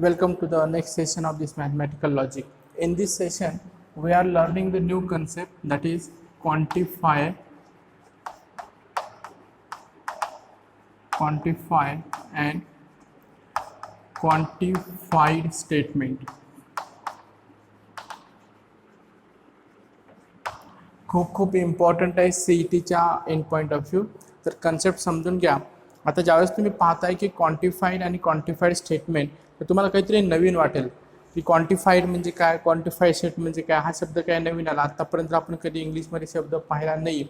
Welcome to the next session of this mathematical logic. In this session, we are learning the new concept, that is quantify and quantified statement. खूप important आहे सीईटीच्या end point of view. तर concept समजून घ्या. आता ज्यावेळेस तुम्ही पाहताय की क्वांटिफाईड आणि क्वांटिफाईड स्टेटमेंट, तर तुम्हाला काहीतरी नवीन वाटेल की क्वांटिफाईड म्हणजे काय, क्वांटिफाईड स्टेटमेंट म्हणजे काय. हा शब्द काय नवीन आला, आत्तापर्यंत आपण कधी इंग्लिशमध्ये शब्द पाहिला नाही.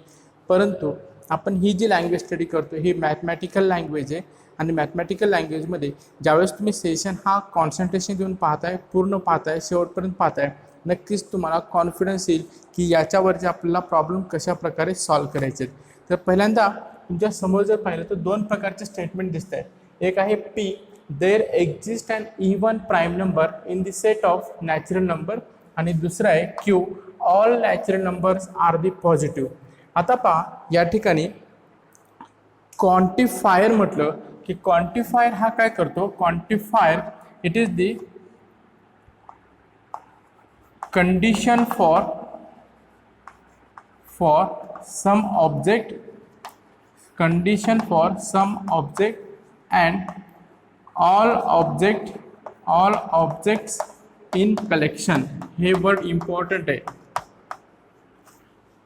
परंतु आपण ही जी लँग्वेज स्टडी करतो ही मॅथमॅटिकल लँग्वेज आहे आणि मॅथमॅटिकल लँग्वेजमध्ये ज्यावेळेस तुम्ही सेशन हा कॉन्सन्ट्रेशन देऊन पाहताय, पूर्ण पाहताय, शेवटपर्यंत पाहताय, नक्कीच तुम्हाला कॉन्फिडन्स येईल की याच्यावरचे आपल्याला प्रॉब्लेम कशा प्रकारे सॉल्व्ह करायचे. तर पहिल्यांदा तुमच्या समोर जर पाहिलं तर दोन प्रकारचे स्टेटमेंट दिसत आहेत. एक आहे P, there exist and even prime number in the set of natural number, आणि दुसरं आहे Q, all natural numbers are the positive. आता पहा या ठिकाणी क्वांटिफायर म्हटलं की क्वांटिफायर हा काय करतो, quantifier it is the condition for some object, condition for some object and all objects in collection. हे वर्ड इम्पॉर्टंट आहे.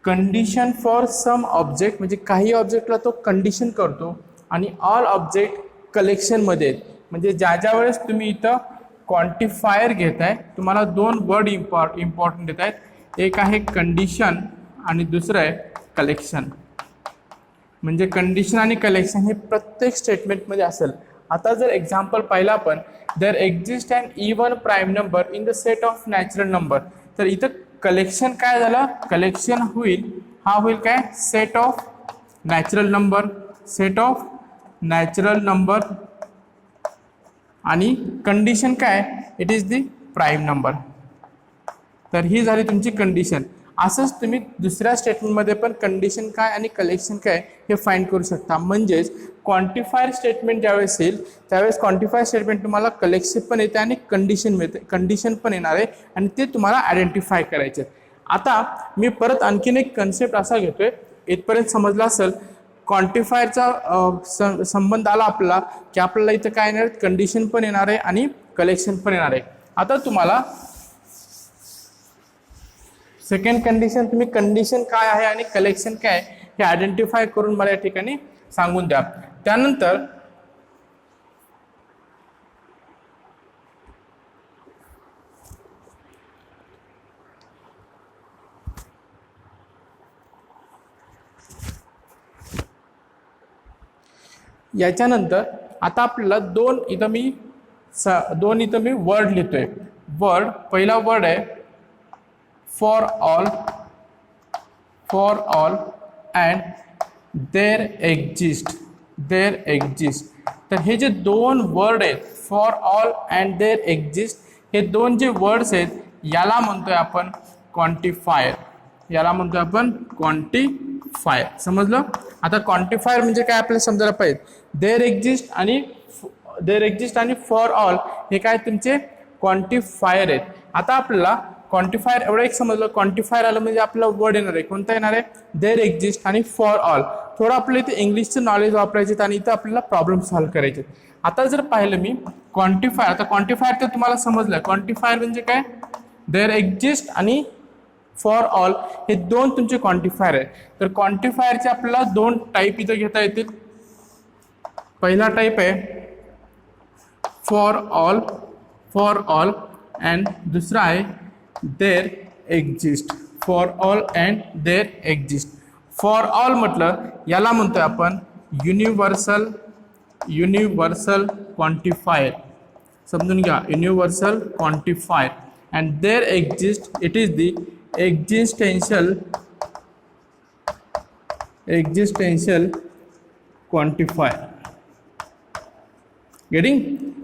कंडिशन फॉर सम ऑब्जेक्ट म्हणजे काही ऑब्जेक्टला तो कंडिशन करतो आणि ऑल ऑब्जेक्ट कलेक्शनमध्ये, म्हणजे ज्या वेळेस तुम्ही इथं क्वांटिफायर घेत आहे तुम्हाला दोन वर्ड इम्पॉर्टंट देत आहेत. एक आहे कंडिशन आणि दुसरं आहे कलेक्शन. म्हणजे कंडिशन आणि कलेक्शन हे प्रत्येक स्टेटमेंटमध्ये असेल. आता जर एक्झाम्पल पाहिलं आपण, there exist and even prime number in the set of natural number, तर इथं कलेक्शन काय झालं, कलेक्शन होईल काय, सेट ऑफ नॅचरल नंबर आणि कंडिशन काय, it is the prime number. तर ही झाली तुमची कंडिशन. असंच तुम्ही दुसऱ्या स्टेटमेंटमध्ये पण कंडिशन काय आणि कलेक्शन काय हे फाइंड करू शकता. म्हणजेच क्वांटिफायर स्टेटमेंट ज्यावेळेस येईल त्यावेळेस क्वांटिफायर स्टेटमेंट तुम्हाला कलेक्शन पण येते आणि कंडिशन पण येणार आहे आणि ते तुम्हाला आयडेंटिफाय करायचे. आता मी परत आणखीन एक कन्सेप्ट असा घेतोय, इथपर्यंत समजला असेल. क्वांटिफायरचा संबंध आला आपल्याला की आपल्याला इथं काय येणार, कंडिशन पण येणार आहे आणि कलेक्शन पण येणार आहे. आता तुम्हाला सेकंड कंडिशन, तुम्ही कंडिशन काय आहे आणि कलेक्शन काय आहे हे आयडेंटिफाय करून मला या ठिकाणी सांगून द्या. त्यानंतर याच्यानंतर आता आपल्याला दोन इथं मी वर्ड लिहितोय. पहिला वर्ड आहे for all and there exist. तर हे जे दोन वर्ड आहेत, for all and there exist, हे दोन जे वर्ड्स आहेत याला म्हणतोय आपण क्वांटिफायर. समजलं. आता क्वांटिफायर म्हणजे काय आपल्याला समजायला पाहिजे. देर एक्झिस्ट आणि फॉर ऑल हे काय तुमचे क्वांटिफायर आहेत. आता आपल्याला क्वांटिफायर एवढं एक समजलं, क्वांटिफायर आलं म्हणजे आपल्याला वर्ड येणार आहे, कोणता येणार आहे, देर एक्झिस्ट आणि फॉर ऑल. थोडं आपल्याला इथे इंग्लिशचं नॉलेज वापरायचे आणि इथं आपल्याला प्रॉब्लेम सॉल्व्ह करायचे. आता जर पाहिलं मी क्वांटिफायर, आता क्वांटिफायर तर तुम्हाला समजलं. क्वांटिफायर म्हणजे काय, देर एक्झिस्ट आणि फॉर ऑल हे दोन तुमचे क्वांटिफायर आहेत. तर क्वांटिफायरचे आपल्याला दोन टाईप इथं घेता येतील. पहिला टाईप आहे फॉर ऑल अँड दुसरा आहे there exist. For all and there exist. For all म्हटलं याला म्हणतोय आपण युनिव्हर्सल क्वांटिफायर. समजून घ्या, universal quantifier. And there exist it is the existential quantifier. Getting.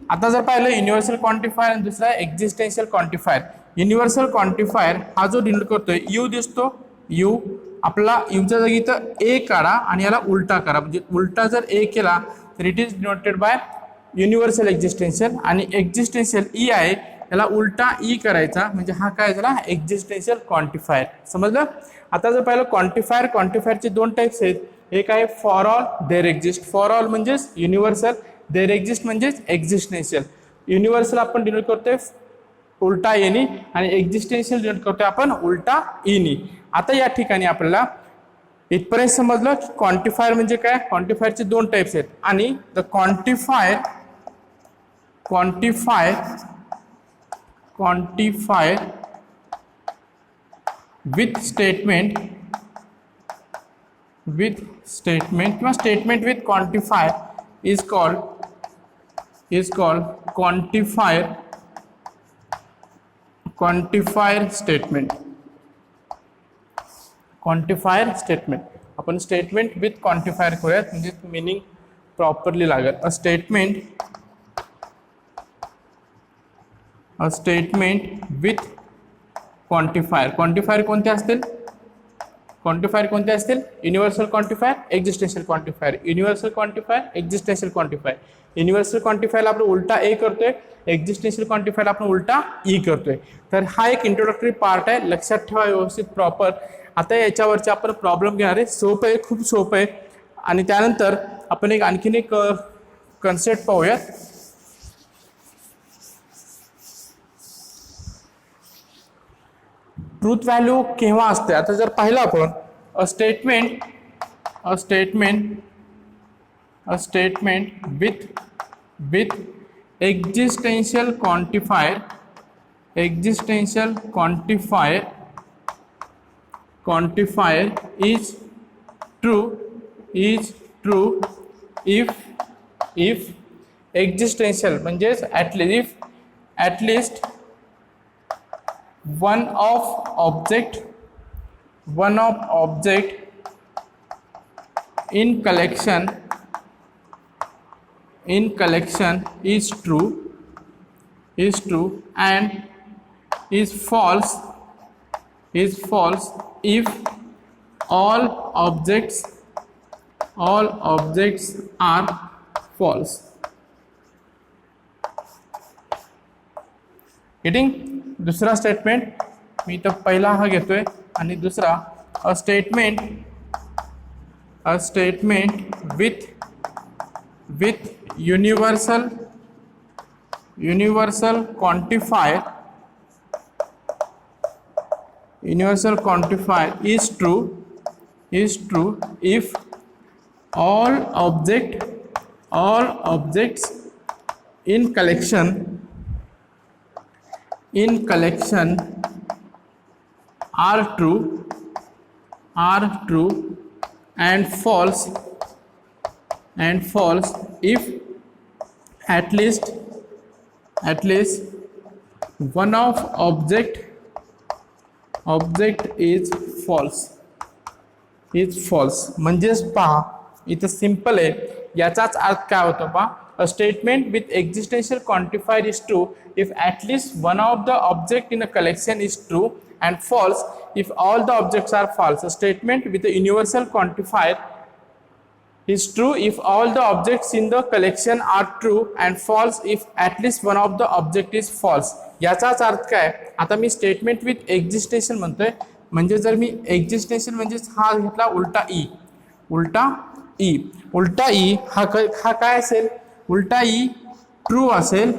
आता जर पाहिलं युनिव्हर्सल क्वांटिफायर आणि दुसरा एक्झिस्टेन्शियल क्वांटिफायर. युनिव्हर्सल क्वांटिफायर हा जो डिनोट करतोय, यू दिसतो, यू आपला यूच्या जागी इथं ए काढा आणि याला उलटा करा. म्हणजे उलटा जर ए केला तर it is denoted by universal existential, आणि एक्झिस्टेन्शियल ई आहे त्याला उलटा ई करायचा, म्हणजे हा काय झाला एक्झिस्टेन्शियल क्वांटिफायर. समजलं. आता जर पाहिलं क्वांटिफायरचे दोन टाइप्स आहेत. एक आहे for all there exist. For all म्हणजेच युनिव्हर्सल, देअर एक्झिस्ट म्हणजेच एक्झिस्टेन्शियल. युनिव्हर्सल आपण डिनोट करतोय उलटा एनी आणि एक्झिस्टेन्शियल डिनोट करतोय आपण उलटा ईनी. आता या ठिकाणी आपल्याला इथपर्यंत समजलं की क्वांटिफायर म्हणजे काय. क्वांटिफायरचे दोन टाइप्स आहेत, आणि द क्वांटिफायर विथ स्टेटमेंट किंवा statement with quantifier is called quantifier statement. आपण स्टेटमेंट विथ क्वांटिफायर करूयात, म्हणजे मीनिंग प्रॉपरली लागेल. A statement with quantifier. Quantifier कोणते असतील? Universal quantifier, existential quantifier. Universal quantifier, existential quantifier. Universal क्वांटिफायरला आपण उलटा ए करतोय, एक्झिस्टेन्शियल क्वांटिफायरला आपण उलटा ई करतोय. तर हा एक इंट्रोडक्टरी पार्ट आहे, लक्षात ठेवा व्यवस्थित प्रॉपर. आता याच्यावरचे आपण प्रॉब्लेम घेणार आहे. सोपं आहे, खूप सोपं आहे. आणि त्यानंतर आपण आणखीन एक कन्सेप्ट पाहूयात. ट्रूथ व्हॅल्यू केव्हा असते. आता जर पाहिलं आपण अ statement with existential quantifier is true if existential म्हणजेच at least one of object in collection is true and is false if all objects are false. Getting. दुसरा स्टेटमेंट मी तर पहिला हा घेतोय, आणि दुसरा अ statement with universal quantifier is true if all objects in collection are true and false if at least one of object is false. म्हणजेच पहा इथं सिंपल आहे. याचाच अर्थ काय होतो पहा. अ statement with existential quantifier is true if at least one of the object in a collection is true and false if all the objects are false. A statement with a universal quantifier is true if all the objects in the collection are true and false if at least one of the object is false. याचाच अर्थ काय. आता मी statement with existential म्हणतोय, म्हणजे जर मी existential म्हणजे हा घेतला उलटा ई हा काय असेल. उलटा ई ट्रू असेल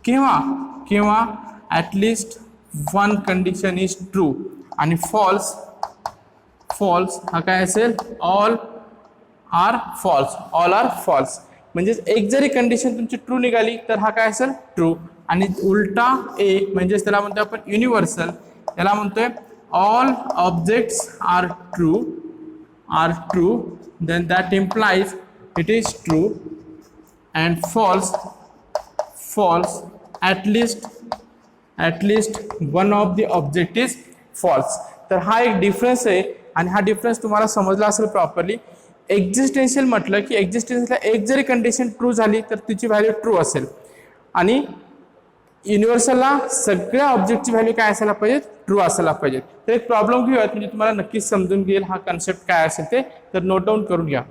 किंवा at least one condition is true, आणि फॉल्स हा काय असेल ऑल आर फॉल्स. म्हणजेच एक जरी कंडिशन तुमची ट्रू निघाली तर हा काय असेल ट्रू, आणि उलटा ए म्हणजेच त्याला म्हणतोय आपण युनिव्हर्सल. याला म्हणतोय all objects are true then that implies it is true and false at least one of the object is false. तर हा एक डिफरन्स आहे, आणि हा डिफरन्स तुम्हाला समजला असेल प्रॉपरली. एक्झिस्टेन्शियल म्हटलं की एक्झिस्टेन्शियलला एक जरी कंडिशन ट्रू झाली तर तिची व्हॅल्यू ट्रू असेल, आणि युनिव्हर्सलला सगळ्या ऑब्जेक्टची व्हॅल्यू काय असायला पाहिजे ट्रू असायला पाहिजे. तर एक प्रॉब्लेम घेऊयात, म्हणजे तुम्हाला नक्कीच समजून घेईल हा कन्सेप्ट काय असेल ते. तर नोट डाऊन करून घ्या.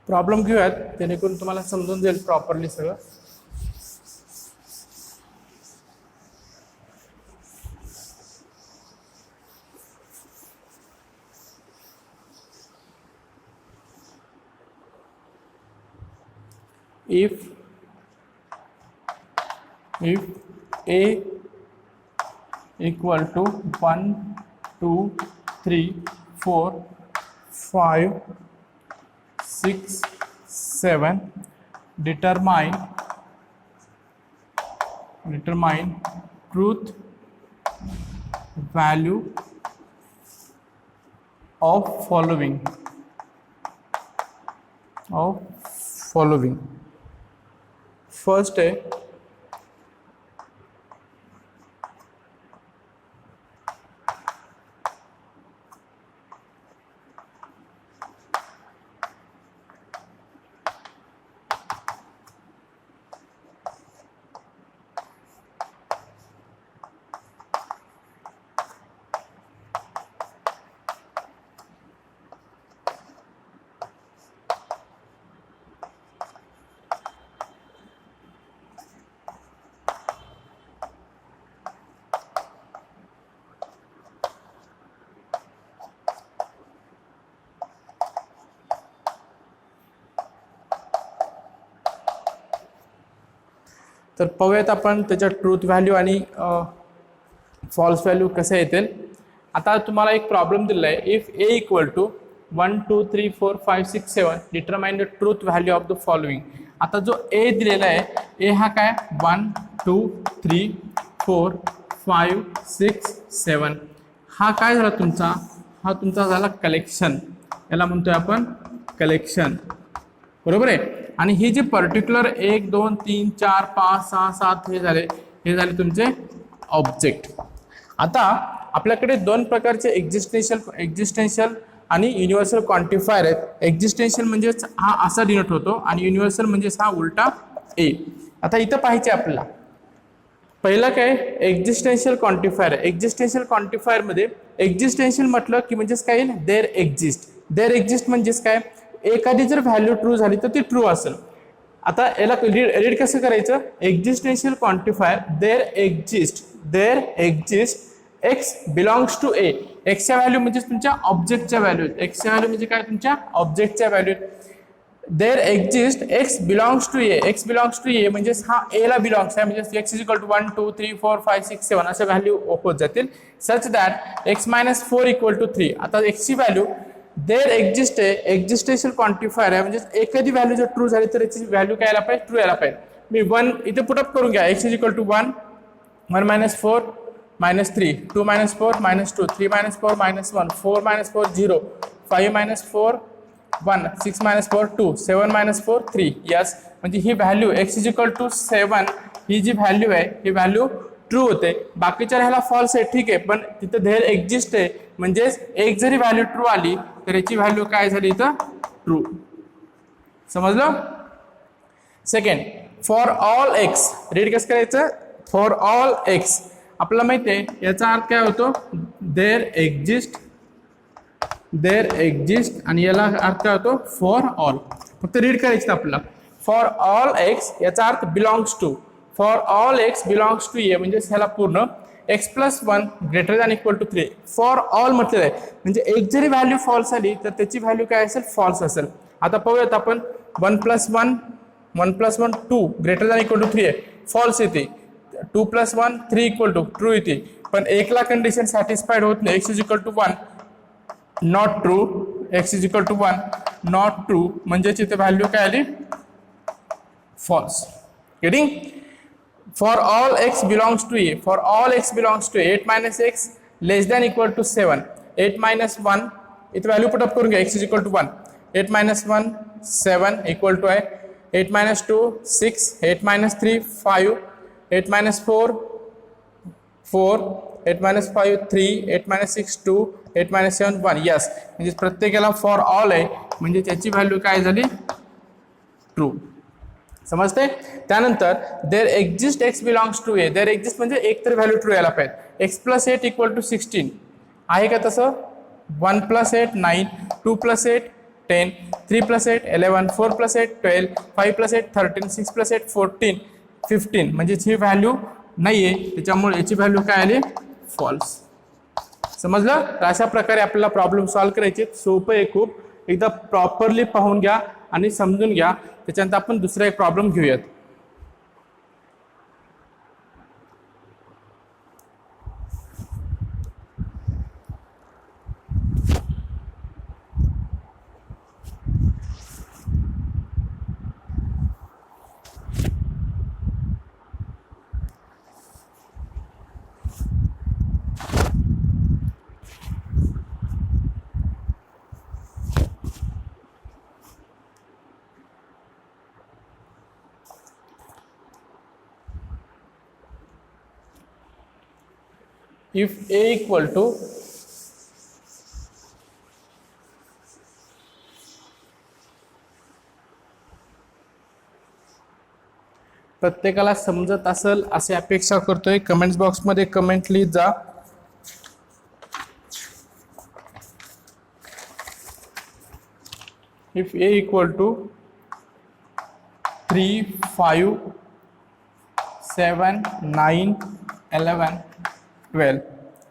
प्रॉब्लेम घेऊयात जेणेकरून तुम्हाला समजून जाईल प्रॉपरली सगळं. if a equal to 1 2 3 4 5 6 7 determine truth value of following first है तर पाहूयात आपण त्याच्या ट्रूथ व्हॅल्यू आणि फॉल्स व्हॅल्यू कसे येतील. आता तुम्हाला एक प्रॉब्लेम दिला आहे. If A equal to 1 2 3 4 5 6 7 determine the truth value of the following. आता जो ए दिलेला आहे, ए हा काय 1 2 3 4 5 6 7 हा काय झाला तुमचा, हा तुमचा झाला कलेक्शन. याला म्हणतोय आपण कलेक्शन, बरोबर आहे. आणि ही जी पर्टिक्युलर 1 2 3 4 5 6 7 हे झाले तुमचे ऑब्जेक्ट. आता आपल्याकडे दोन प्रकारचे एक्झिस्टेन्शियल आणि युनिव्हर्सल क्वांटिफायर आहेत. एक्झिस्टेन्शियल म्हणजेच हा असा डिनोट होतो आणि युनिव्हर्सल म्हणजेच हा उलटा ए. आता इथं पाहायचे आपल्याला पहिला काय एक्झिस्टेन्शियल क्वांटिफायर. एक्झिस्टेन्शियल क्वांटिफायर मध्ये एक्झिस्टेन्शियल म्हटलं की म्हणजेच काय देअर एक्झिस्ट म्हणजेच काय, एखादी जर व्हॅल्यू ट्रू झाली तर ती ट्रू असेल. आता याला रीड कसं करायचं, existential quantifier there exist x belongs to A. एक्सच्या व्हॅल्यू म्हणजे तुमच्या ऑब्जेक्टच्या व्हॅल्यू, एक्सच्या व्हॅल्यू म्हणजे काय तुमच्या ऑब्जेक्टच्या value. There exist x belongs to A. X belongs to A म्हणजे हा ए ला बिलॉंग्स आहे, म्हणजे एक्स इज इक्वल टू 1 2 3 4 5 6 7 अशा व्हॅल्यू होत जातील. Such that x minus 4 equal to 3. आता एक्सची व्हॅल्यू देअर एक्झिस्ट आहे, एक्झिस्टेन्शियल क्वांटिफायर आहे, म्हणजे एखादी व्हॅल्यू जर ट्रू झाली तर याची व्हॅल्यू काय यायला पाहिजे, ट्रू यायला पाहिजे. मी 1 इथे पुटअप करून घ्या. X is equal to 1 1 minus 4 minus 3 2 minus 4 minus 2 3 minus 4 minus 1 4 minus 4 0 5 minus 4 1 6 minus 4 2 7 minus 4 3. Yes, म्हणजे ही value x is equal to 7 ही जी व्हॅल्यू आहे ही व्हॅल्यू ट्रू होते. बाकीच्या ह्याला फॉल्स आहे, ठीक आहे, पण तिथं देअर एक्झिस्ट आहे म्हणजेच एक जरी व्हॅल्यू ट्रू आली तर याची व्हॅल्यू काय झाली इथं ट्रू. समजलं. Second, for all x. Read कसं करायचं, फॉर ऑल एक्स. आपल्याला माहिती आहे याचा अर्थ काय होतो, देअर एक्झिस्ट आणि याला अर्थ काय होतो फॉर ऑल. फक्त रीड करायचं आपल्याला. फॉर ऑल एक्स याचा अर्थ belongs to. For all x belongs to A म्हणजे ह्याला पूर्ण x plus 1 greater than equal to 3. For all म्हटलेलं आहे म्हणजे एक जरी व्हॅल्यू फॉल्स आली तर त्याची व्हॅल्यू काय असेल, फॉल्स असेल. आता पाहूयात आपण 1 plus 1 2 greater than equal to 3 आहे, फॉल्स येते. 2 प्लस 1 3 इक्वल टू ट्रू येते. पण एकला कंडिशन सॅटिस्फाईड होत नाही. X is equal to 1 not true, x is equal to 1 not true म्हणजेच इथे व्हॅल्यू काय आली, false. Getting. For all x belongs to A. For all x belongs to A. 8 minus x less than equal to 7. 8 minus 1. इथे value put up करून घ्या. x is equal to 1. 8 minus 1 7 equal to 8 minus 2 6. 8 minus 3 5. 8 minus 4 4. 8 minus 5 3. 8 minus 6 2. 8 minus 7 1. Yes. म्हणजे प्रत्येकाला for all आहे म्हणजे त्याची value काय झाली, ट्रू. समजते. त्यानंतर there exist x belongs to A. There exist म्हणजे एक तर व्हॅल्यू ट्रू यायला पाहिजे. एक्स प्लस 8 इक्वल टू 16 आहे का तसं. 1 plus 8 9 2 plus 8 10, 3 plus 8 11, 4 plus 8 12, 5 plus 8 13, 6 plus 8 14, 15 म्हणजेच ही व्हॅल्यू नाही आहे, त्याच्यामुळे याची व्हॅल्यू काय आली फॉल्स. समजलं. तर अशा प्रकारे आपल्याला प्रॉब्लेम सॉल्व्ह करायचे. सोपं आहे खूप. एकदा प्रॉपरली पाहून घ्या आणि समजून घ्या. त्याच्यानंतर आपण दुसरा एक प्रॉब्लेम घेऊयात. If A equal to प्रत्येकाला समजत असेल असे अपेक्षा करतोय. कमेंट्स बॉक्स मध्ये कमेंट लिहित जा. If A equal to 3, 5, 7, 9, 11, 12.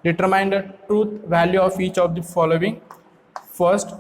Determine the truth value of each of the following. First,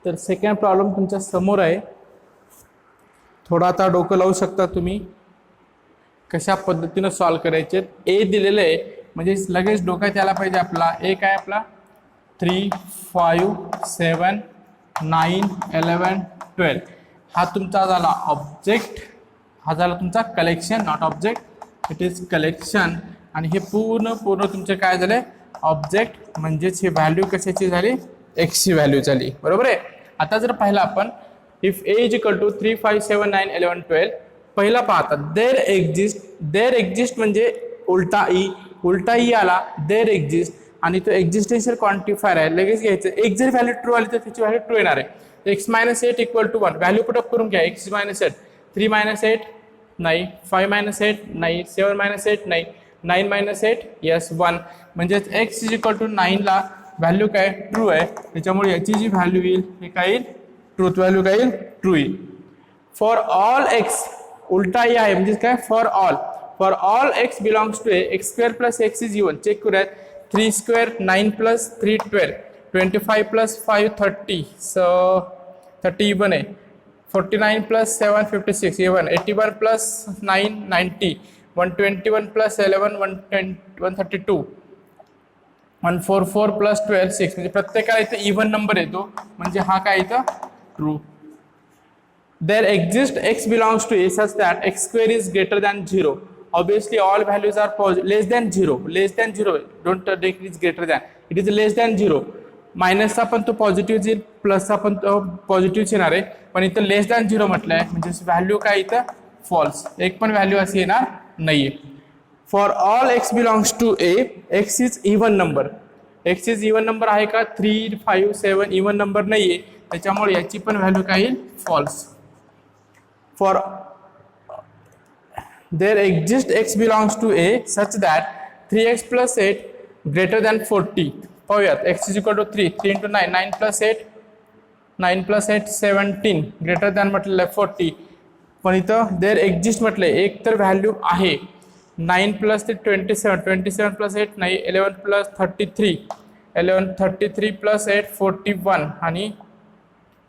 तर सेकंड प्रॉब्लेम तुमच्या समोर आहे. थोडा आता डोकं लावू शकता तुम्ही कशा पद्धतीने सॉल्व्ह करायचे. ए दिलेलं आहे म्हणजे लगेच डोक्यात यायला पाहिजे आपला. ए काय आपला 3, 5, 7, 9, 11, 12. हा तुमचा झाला ऑब्जेक्ट. हा झाला तुमचा collection, not object, it is collection. आणि हे पूर्ण तुमचे काय झाले ऑब्जेक्ट. म्हणजेच ही व्हॅल्यू कशाची झाली एक्स ची व्हॅल्यू झाली. बरोबर आहे. आता जर पाहिलं आपण if A is equal to 3, 5, 7, 9, 11, 12. पहिला पाहता देर एक्झिस्ट म्हणजे उलटा ई आला देर एक्झिस्ट आणि तो एक्झिस्टेन्शियल क्वांटिफायर आहे. लगेच घ्यायचं. एक जर व्हॅल्यू ट्रू आली तर त्याची व्हॅल्यू ट्रू येणार आहे. X minus 8 equal to 1. Value put up करून घ्या. एक्स मायनस 8, 3 मायनस 8 नाही, 5 मायनस 8 नाही, 7 मायनस 8 नाही, 9 मायनस 8 यस 1. म्हणजेच एक्स इज इक्वल टू 9 ला व्हॅल्यू काय ट्रू आहे. त्याच्यामुळे याची जी व्हॅल्यू येईल हे काय येईल ट्रूथ व्हॅल्यू काय येईल ट्रू येईल. फॉर ऑल एक्स उलटा ए आहे म्हणजे काय for all x belongs to A x square plus x is even. Check करूयात. 3 स्क्वेअर 9 प्लस 3 12, 25 प्लस 5 30, 30 इवन आहे. 49 plus 7 56 even. 81 plus 9 90, 121 plus 11 132, 144 plus 12 6. म्हणजे प्रत्येकाला इथं इव्हन नंबर येतो म्हणजे हा काय इथं true. There exist x belongs to A such that x square is greater than 0. Obviously all values are less than 0. Don't take is greater than, it is less than 0. मायनसचा पण तो positive येईल, प्लसचा पण तो पॉझिटिव्ह येणार आहे. पण इथं लेस दॅन 0 म्हटलंय म्हणजे व्हॅल्यू काय इथं फॉल्स. एक पण व्हॅल्यू अशी येणार नाहीये. For all x belongs to A x is even number. X is even number आहे का 3, 5, 7 इव्हन नंबर नाहीये. त्याच्यामुळे याची पण व्हॅल्यू काय येईल false. For there exist x belongs to A such that 3x plus 8 greater than 40. पाहूयात. X is equal to 3 into 9, 9 plus 8 9 + 8 17 greater than म्हटलेलं आहे 40. पण इथं देर एक्झिस्ट म्हटलं आहे, एक तर व्हॅल्यू आहे. 9 + 27 27 + 8 नाही, 11 + 33 11 33 + 8 41 आणि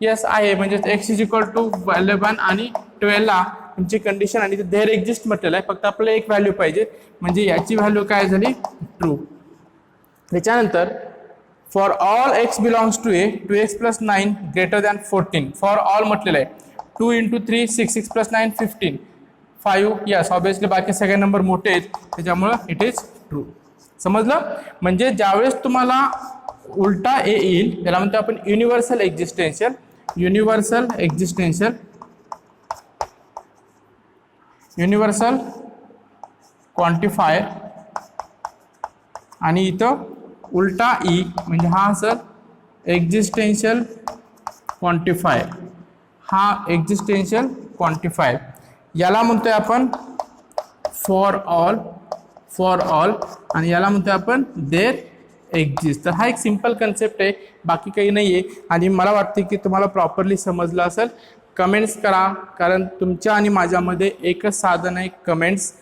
यस आहे, म्हणजे x इज इक्वल टू 11 आणि 12 ला तुमची कंडिशन आणि देर एक्झिस्ट म्हटलेलं आहे. फक्त आपल्याला एक व्हॅल्यू पाहिजे, म्हणजे याची व्हॅल्यू काय झाली, ट्रू. त्याच्यानंतर for all x belongs to A 2x + 9 greater than 14. For all म्हटलेलं आहे. 2 × 3 6 6 + 9 15 5 यस ऑब्विसली बाकी सगळे नंबर मोठे आहेत, त्याच्यामुळं इट इज ट्रू. समजलं. म्हणजे ज्यावेळेस तुम्हाला उलटा ए येईल त्याला म्हणतो आपण universal existential. Universal existential universal quantifier आणि इथं उलटा ई म्हणजे हा असेल एक्झिस्टेन्शियल क्वांटिफायर. हा एक्झिस्टेन्शियल क्वांटिफायर याला म्हणतोय आपण फॉर ऑल आणि याला म्हणतोय आपण देर एक्झिस्ट. तर हा एक सिंपल कन्सेप्ट आहे, बाकी काही नाही आहे. आणि मला वाटते की तुम्हाला प्रॉपरली समजलं असेल. कमेंट्स करा, कारण तुमच्या आणि माझ्यामध्ये एकच साधन आहे कमेंट्स,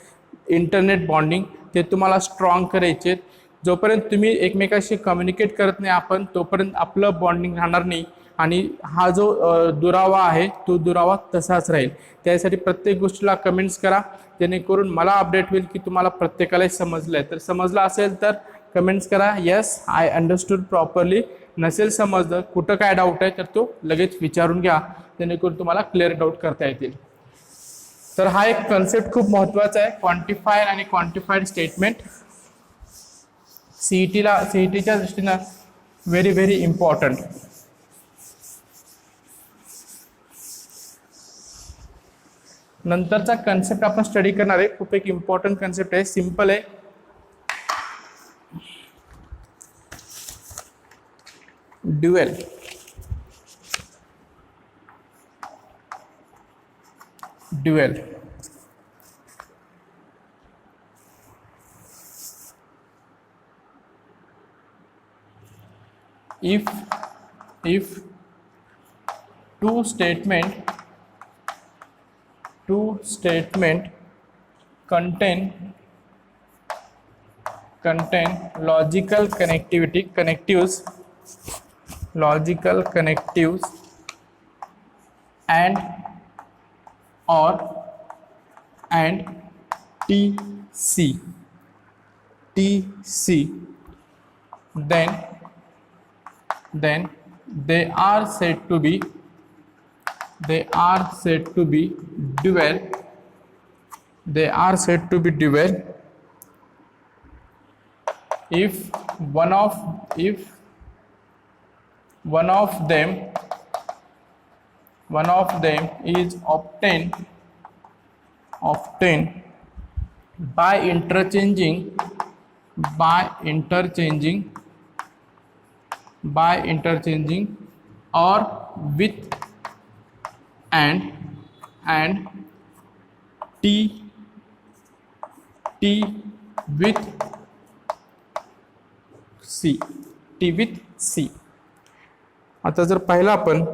इंटरनेट बॉन्डिंग. ते तुम्हाला स्ट्रॉंग करायचे. जोपर्यंत तुम्ही एकमेकाशी कम्युनिकेट करत नाही आपण, तोपर्यंत आपलं बॉन्डिंग राहणार नाही आणि हा जो दुरावा आहे तो दुरावा तसाच राहील. त्यासाठी प्रत्येक गोष्टीला कमेंट्स करा, जेणेकरून मला अपडेट होईल की तुम्हाला प्रत्येकाला समजलं आहे. तर समजलं असेल तर कमेंट्स करा, येस आय अंडरस्टूड प्रॉपरली. नसेल समजलं, कुठं काय डाऊट आहे तर तो लगेच विचारून घ्या, जेणेकरून तुम्हाला क्लिअर डाऊट करता येतील. तर हा एक कन्सेप्ट खूप महत्त्वाचा आहे, क्वांटिफायर आणि क्वांटिफाईड स्टेटमेंट. सीईटीच्या दृष्टीनं व्हेरी व्हेरी इम्पॉर्टंट. नंतरचा कन्सेप्ट आपण स्टडी करणार आहे, खूप एक इम्पॉर्टंट कन्सेप्ट आहे, सिंपल आहे. Dual. if two statement contain logical connectives and TC, then they are said to be dual. If one of them is obtained by interchanging or with and T with C. आता जर पाहिलं आपण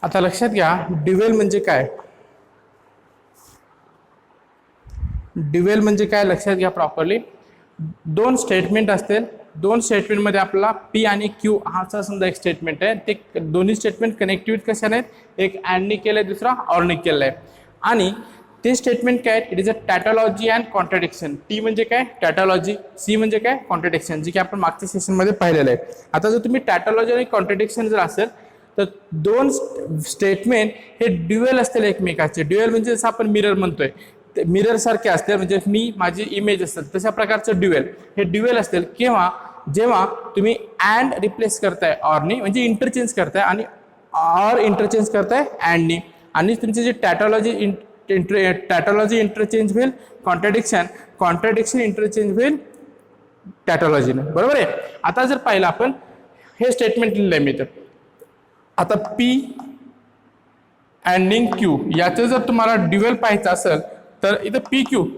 आता लक्षात घ्या dual म्हणजे काय. Dual म्हणजे काय लक्षात घ्या प्रॉपरली. दोन स्टेटमेंट असतील, दोन स्टेटमेंटमध्ये आपला पी आणि क्यू हाचा समजा एक स्टेटमेंट आहे. ते दोन्ही स्टेटमेंट कनेक्टिव्ह कशाने आहेत, एक अँडनी केलं आहे, दुसरा ऑरनी केलं आहे. आणि ते स्टेटमेंट काय आहेत, it is a tautology and contradiction. T म्हणजे काय, टॅटॉलॉजी. सी म्हणजे काय, कॉन्ट्रडिक्शन, जे की आपण मागच्या सेशनमध्ये पाहिलेलं आहे. आता जर तुम्ही टॅटॉलॉजी आणि कॉन्ट्रडिक्शन जर असेल तर दोन स्टेटमेंट हे ड्युएल असतील एकमेकाचे. ड्युएल म्हणजे जसं आपण मिरर म्हणतोय, मिरर सारखे असते, म्हणजे मी माझी इमेज असेल तशा प्रकारचं ड्युएल. हे ड्युएल असतील केव्हा, जेव्हा तुम्ही अँड रिप्लेस करताय ऑरनी, म्हणजे इंटरचेंज करताय, आणि ऑर इंटरचेंज करताय अँडनी, आणि तुमची जी टॅटॉलॉजी इंटरचेंज होईल कॉन्ट्रडिक्शन इंटरचेंज होईल टॅटॉलॉजीने. बरोबर आहे. आता जर पाहिलं आपण हे स्टेटमेंट लिहिलंय मी, तर आता पी अँडिंग क्यू याचं जर तुम्हाला ड्युएल पाहायचं असेल तर इथं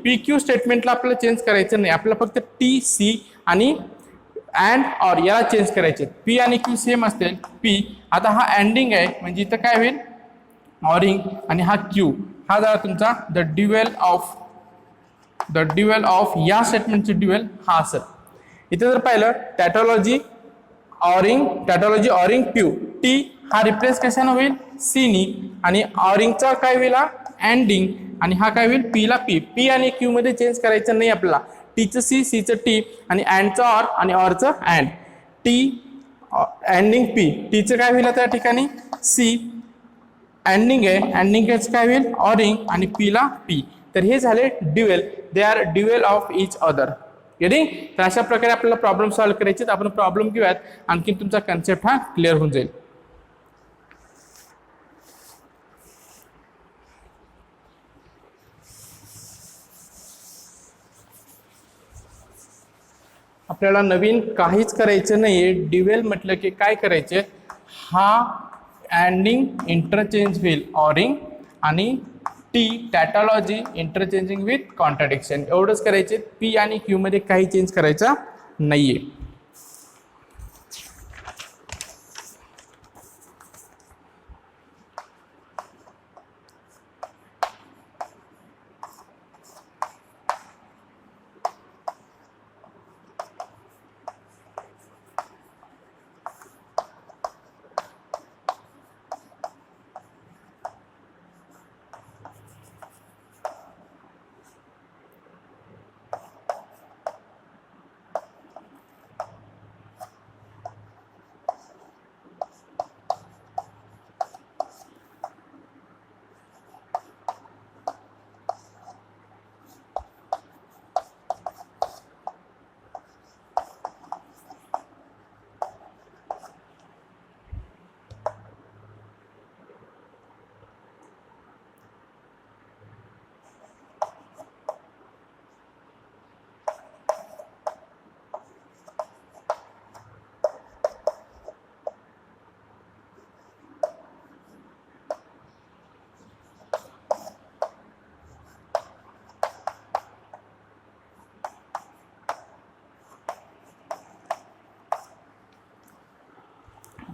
पी क्यू स्टेटमेंटला आपल्याला चेंज करायचं नाही, आपल्याला फक्त टी सी आणि अँड ऑर याला चेंज करायचे. पी आणि क्यू सेम असतील. पी आता हा अँडिंग आहे म्हणजे इथं काय होईल ऑरिंग आणि हा क्यू हा झाला तुमचा द ड्युएल ऑफ या स्टेटमेंटचे ड्युएल हा असेल. इथे जर पाहिलं टॅटॉलॉजी ऑरिंग प्यू टी हा रिप्लेस कशाने होईल सी नी आणि ऑरिंगचा काय होईल हा अँडिंग आणि हा काय होईल पी ला पी आणि क्यू मध्ये चेंज करायचं नाही आपल्याला. टीचं सी सीचं टी आणि अँडचं ऑर आणि ऑरचं अँड. टी अँडिंग पी टीचं काय होईल त्या ठिकाणी सी अँडिंग आहे अँडिंगच काय होईल ऑरिंग आणि पी ला पी. तर हे झाले dual. They are dual of each other. Getting. तर अशा प्रकारे आपल्याला प्रॉब्लेम सॉल्व्ह करायचे. आपण प्रॉब्लेम घेऊयात आणखी तुमचा कन्सेप्ट हा क्लिअर होऊन जाईल. आपल्याला नवीन काहीच करायचं नाहीये. ड्युएल म्हटलं की काय करायचे हा अँडिंग इंटरचेंज होईल ऑरिंग आणि टी टॅटॉलॉजी इंटरचेंजिंग विथ कॉन्ट्राडिक्शन एवढंच करायचे. पी आणि क्यू मध्ये काही चेंज करायचा नाहीये.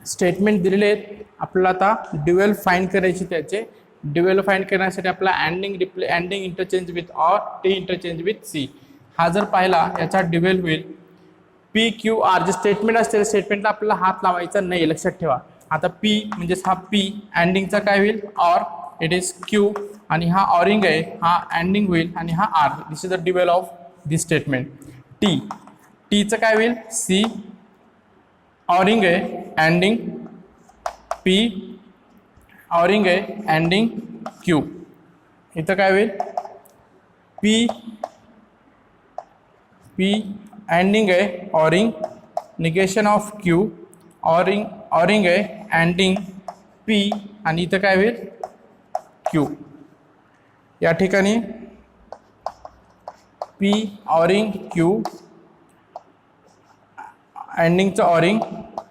स्टेटमेंट दिलेले आहेत. आपल्याला आता ड्युएल फाइंड करायची. त्याचे ड्युएल फाइंड करण्यासाठी आपला anding interchange with or T interchange with C हा जर पाहिला याचा ड्युएल होईल पी क्यू आर. जे स्टेटमेंट असते स्टेटमेंटला आपल्याला हात लावायचा नाही लक्षात ठेवा. आता पी म्हणजेच हा पी अँडिंगचा काय होईल ऑर इट इज क्यू आणि हा ऑरिंग आहे हा अँडिंग होईल आणि हा R. This is the dual of this statement. टीचं काय होईल सी ऑरिंग आहे अँडिंग पी ऑरिंग आहे अँडिंग क्यू. इथं काय होईल पी अँडिंग आहे ORing negation of Q ORing आहे अँडिंग पी आणि इथं काय होईल क्यू. या ठिकाणी पी ऑरिंग क्यू अँडिंगचं ऑरिंग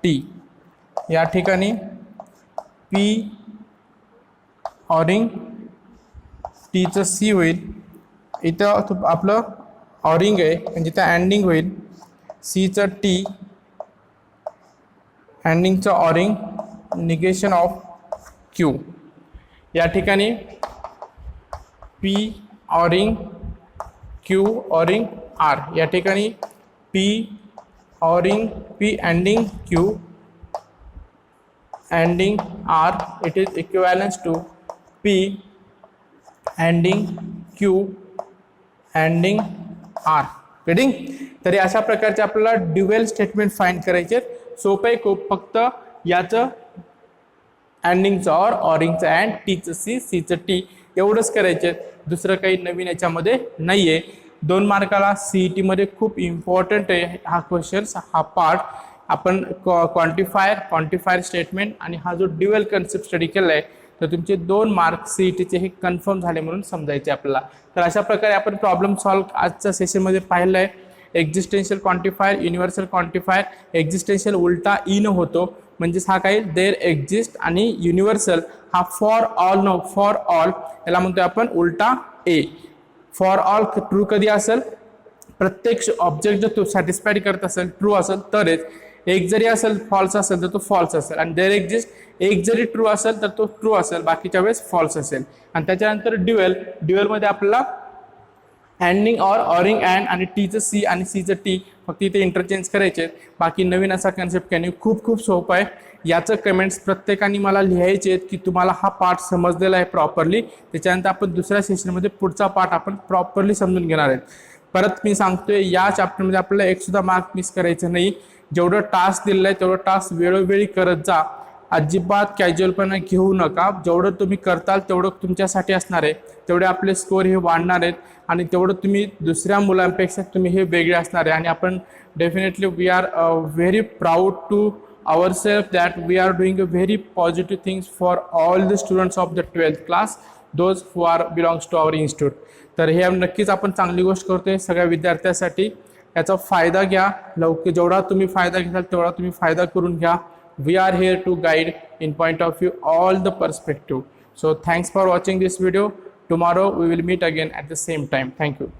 टी. या ठिकाणी पी ऑरिंग टीचं सी होईल. इथं आपलं ऑरिंग आहे म्हणजे इथं अँडिंग होईल सीचं टी अँडिंगचं ऑरिंग निगेशन ऑफ क्यू. या ठिकाणी P oring Q oring R. या ठिकाणी P oring P anding Q anding R it is equivalence to P anding Q anding R. Getting. तरी अशा प्रकारचे आपल्याला ड्युएल स्टेटमेंट फाइंड करायचे. सोपं आहे खूप. फक्त याचं अँडिंगचं ऑर ऑरिंगचं अँड टीचं सी सीचं टी एवढंच करायचे. दुसरं काही नवीन याच्यामध्ये नाही आहे. 2 मार्काला CET मध्ये खूप इम्पॉर्टंट आहे हा क्वेश्चन्स हा पार्ट. आपण क्वांटिफायर स्टेटमेंट आणि हा जो ड्युएल कन्सेप्ट स्टडी केला आहे तर तुमचे 2 मार्क CETचे हे कन्फर्म झाले म्हणून समजायचे आपल्याला. तर अशा प्रकारे आपण प्रॉब्लेम सॉल्व्ह आजच्या सेशनमध्ये पाहिलं आहे. Existential quantifier universal quantifier existential उलटा ई न होतो म्हणजेच हा काय देअर एक्झिस्ट आणि युनिव्हर्सल हा for all know for all याला म्हणतोय आपण उलटा ए. फॉर ऑल ट्रू कधी असेल प्रत्येक ऑब्जेक्ट जर तो सॅटिस्फाईड करत असेल ट्रू असेल तरच. एक जरी असेल फॉल्स असेल तर तो फॉल्स असेल आणि देअर एक्झिस्ट एक जरी ट्रू असेल तर तो ट्रू असेल बाकीच्या वेळेस फॉल्स असेल. आणि त्याच्यानंतर ड्युएलमध्ये आपल्याला अँडिंग ऑरिंग अँड आणि टीचं सी आणि सीचं टी फक्त इथे इंटरचेंज करायचे. बाकी नवीन असा कन्सेप्ट काय नाही, खूप खूप सोपं आहे. याचं कमेंट्स प्रत्येकाने मला लिहायचे आहेत की तुम्हाला हा पार्ट समजलेला आहे प्रॉपरली. त्याच्यानंतर आपण दुसऱ्या सेशनमध्ये पुढचा पार्ट आपण प्रॉपरली समजून घेणार आहेत. परत मी सांगतोय या चॅप्टरमध्ये आपल्याला एक सुद्धा मार्क मिस करायचं नाही. जेवढं टास्क दिलेलं आहे तेवढं टास्क वेळोवेळी करत जा. अजिबात कॅज्युअलपणा घेऊ नका. जेवढं तुम्ही करताल तेवढं तुमच्यासाठी असणार आहे, तेवढे आपले स्कोर हे वाढणार आहेत आणि तेवढं तुम्ही दुसऱ्या मुलांपेक्षा तुम्ही हे वेगळे असणार आहे. आणि आपण definitely we are very proud to ourselves that we are doing a very positive things for all the students of the 12th class, those who are belongs to our institute. तर हे नक्कीच आपण चांगली गोष्ट करतोय सगळ्या विद्यार्थ्यांसाठी. याचा फायदा घ्या. जेवढा तुम्ही फायदा घेताल तेवढा तुम्ही फायदा करून घ्या. We are here to guide in point of view all the perspective. So thanks for watching this video. Tomorrow we will meet again at the same time. Thank you.